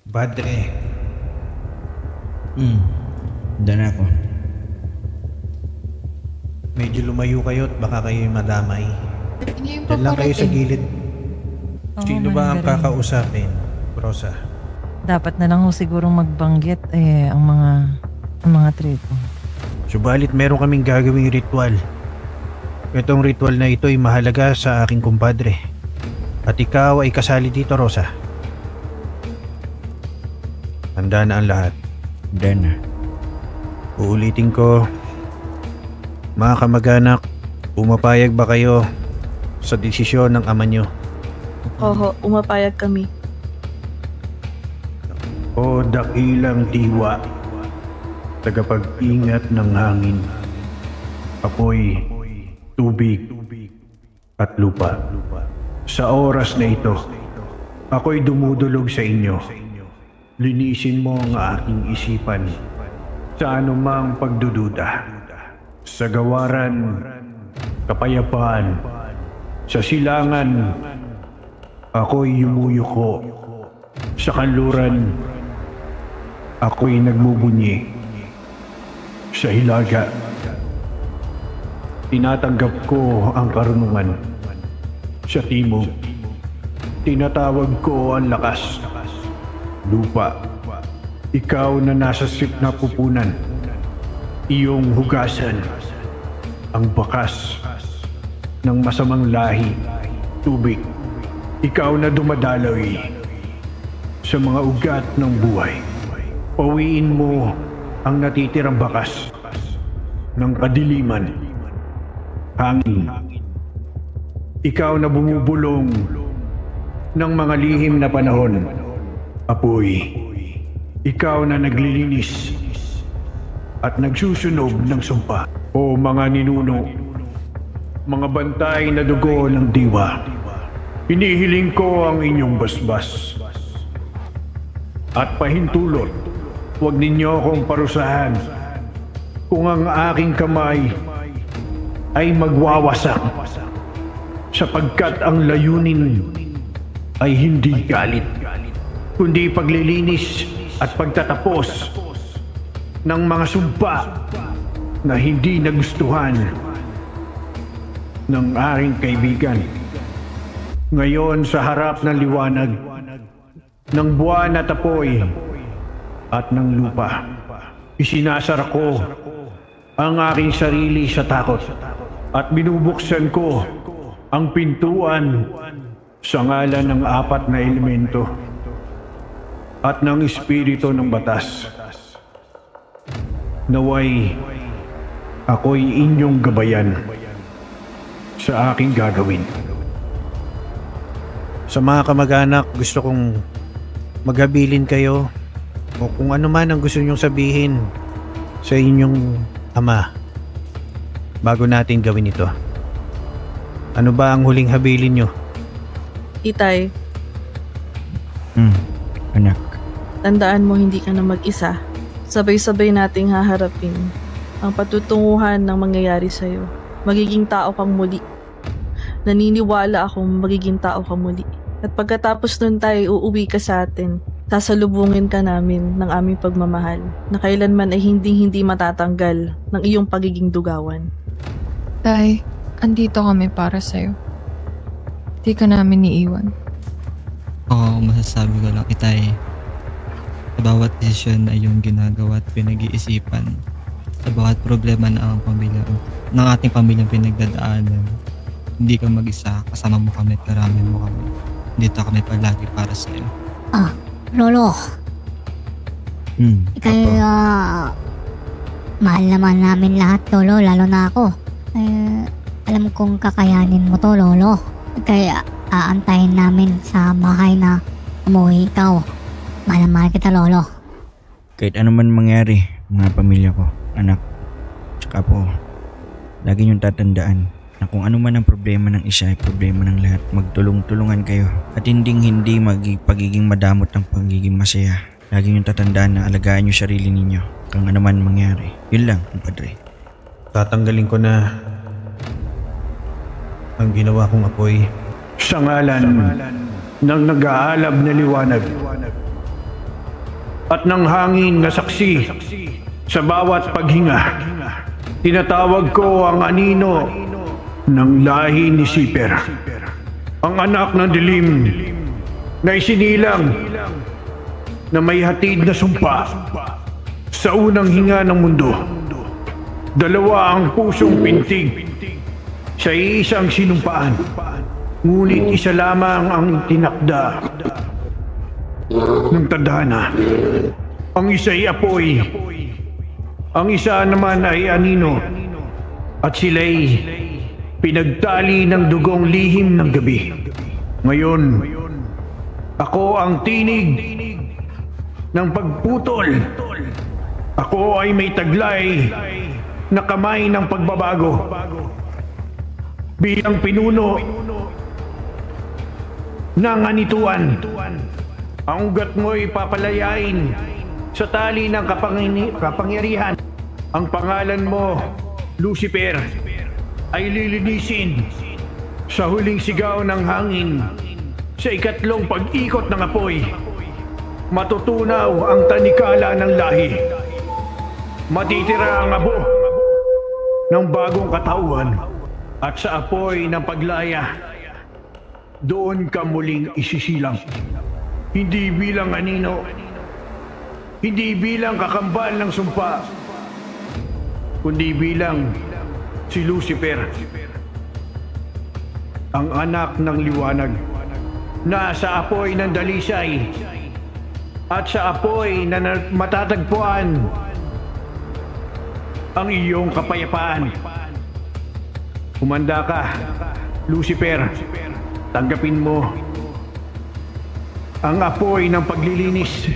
Padre, Dyan ako. medyo lumayo kayo at baka kayo madamay. Hindi yung Diyan lang kayo sa paparating. gilid. Oo, Sino ba ang mandarin. kakausapin, Rosa? Dapat na lang ho sigurong magbanggit ang mga tripo. Subalit meron kaming gagawing ritual. Itong ritual na ito ay mahalaga sa aking kumpadre. At ikaw ay kasali dito, Rosa. Handa na ang lahat. Dyan na. Uulitin ko, mga kamag-anak, pumapayag ba kayo sa desisyon ng ama nyo? Oo, umapayag kami. O dakilang diwa, tagapag-ingat ng hangin, apoy, tubig, at lupa. Sa oras na ito, ako'y dumudulog sa inyo. Linisin mo ang aking isipan sa anumang pagdududa, sa gawaran, kapayapaan, sa silangan, ako'y yumuyuko, sa kanluran, ako'y nagbubunyi, sa hilaga, tinatanggap ko ang karunungan, sa timog, tinatawag ko ang lakas, lupa, ikaw na nasa sip na pupunan, iyong hugasan, ang bakas ng masamang lahi, tubig, ikaw na dumadaloy sa mga ugat ng buhay. Pawiin mo ang natitirang bakas ng kadiliman, hangin. Ikaw na bumubulong ng mga lihim na panahon, apoy. Ikaw na naglilinis at nagsusunog ng sumpa. O mga ninuno, mga bantay na dugo ng diwa, hinihiling ko ang inyong basbas. At pahintulot, huwag ninyo akong parusahan kung ang aking kamay ay magwawasak, sapagkat ang layunin ay hindi galit, kundi paglilinis at pagtatapos ng mga sumpa na hindi nagustuhan ng aking kaibigan. Ngayon sa harap ng liwanag ng buwan at apoy at ng lupa, isinasara ko ang aking sarili sa takot at binubuksan ko ang pintuan sa ngalan ng apat na elemento at ng espiritu ng batas. Naway ako'y inyong gabayan sa aking gagawin. Sa mga kamag-anak, gusto kong maghabilin kayo o kung ano man ang gusto nyong sabihin sa inyong ama bago natin gawin ito. Ano ba ang huling habilin nyo? Itay, Anak. tandaan mo hindi ka na mag-isa. Sabay-sabay nating haharapin ang patutunguhan ng mangyayari sa'yo. Magiging tao kang muli. Naniniwala akong magiging tao kang muli. At pagkatapos nun tayo, uuwi ka sa atin. Sasalubungin ka namin ng aming pagmamahal na kailanman ay hindi matatanggal ng iyong pagiging dugawan. Tay, andito kami para sa'yo. Di ka namin iiwan. Oo, masasabi ko lang, Itay, sa bawat desisyon na iyong ginagawa at pinag-iisipan, sa bawat problema na ang pamilya ng ating pamilyang pinagdadaanan, hindi ka mag-isa, kasama mo kami at karami mo kami. Dito kami palagi para sa iyo. Lolo, kaya mahal naman namin lahat, Lolo, lalo na ako. Alam kong kakayanin mo to, Lolo. Kaya aantayin namin sa bahay na umuwi ikaw. Mahal na mahal kita, Lolo. Kahit ano man mangyari, mga pamilya ko, anak, tsaka po, lagi niyong tatandaan na kung ano man ang problema ng isa ay problema ng lahat. Magtulong-tulungan kayo at hindi pagiging madamot ng pagiging masaya. Lagi niyong tatandaan na alagaan niyo sarili ninyo kung ano man mangyari. Yun lang, Padre. Tatanggalin ko na ang ginawa kong apoy. Sa ngalan ng nag-aalab na liwanag at ng hangin na saksi sa bawat paghinga. Tinatawag ko ang anino ng lahi ni Siper, ang anak ng dilim na isinilang na may hatid na sumpa sa unang hinga ng mundo. Dalawa ang pusong pintig sa isang sinumpaan, ngunit isa lamang ang tinakda ng tadhana. Ang isa'y apoy, ang isa naman ay anino, at sila'y pinagtali ng dugong lihim ng gabi. Ngayon, ako ang tinig ng pagputol. Ako ay may taglay na kamay ng pagbabago. Bilang pinuno ng anituan, ang ugat mo'y papalayain sa tali ng kapangyarihan. Ang pangalan mo, Lucifer, ay lilinisin sa huling sigaw ng hangin. Sa ikatlong pag-ikot ng apoy, matutunaw ang tanikala ng lahi. Matitira ang abo ng bagong katauhan, at sa apoy ng paglaya, doon ka muling isisilang. Hindi bilang anino, hindi bilang kakambal ng sumpa, kundi bilang si Lucifer, ang anak ng liwanag, na sa apoy ng dalisay at sa apoy na matatagpuan ang iyong kapayapaan. Humanda ka, Lucifer. Tanggapin mo ang apoy ng paglilinis.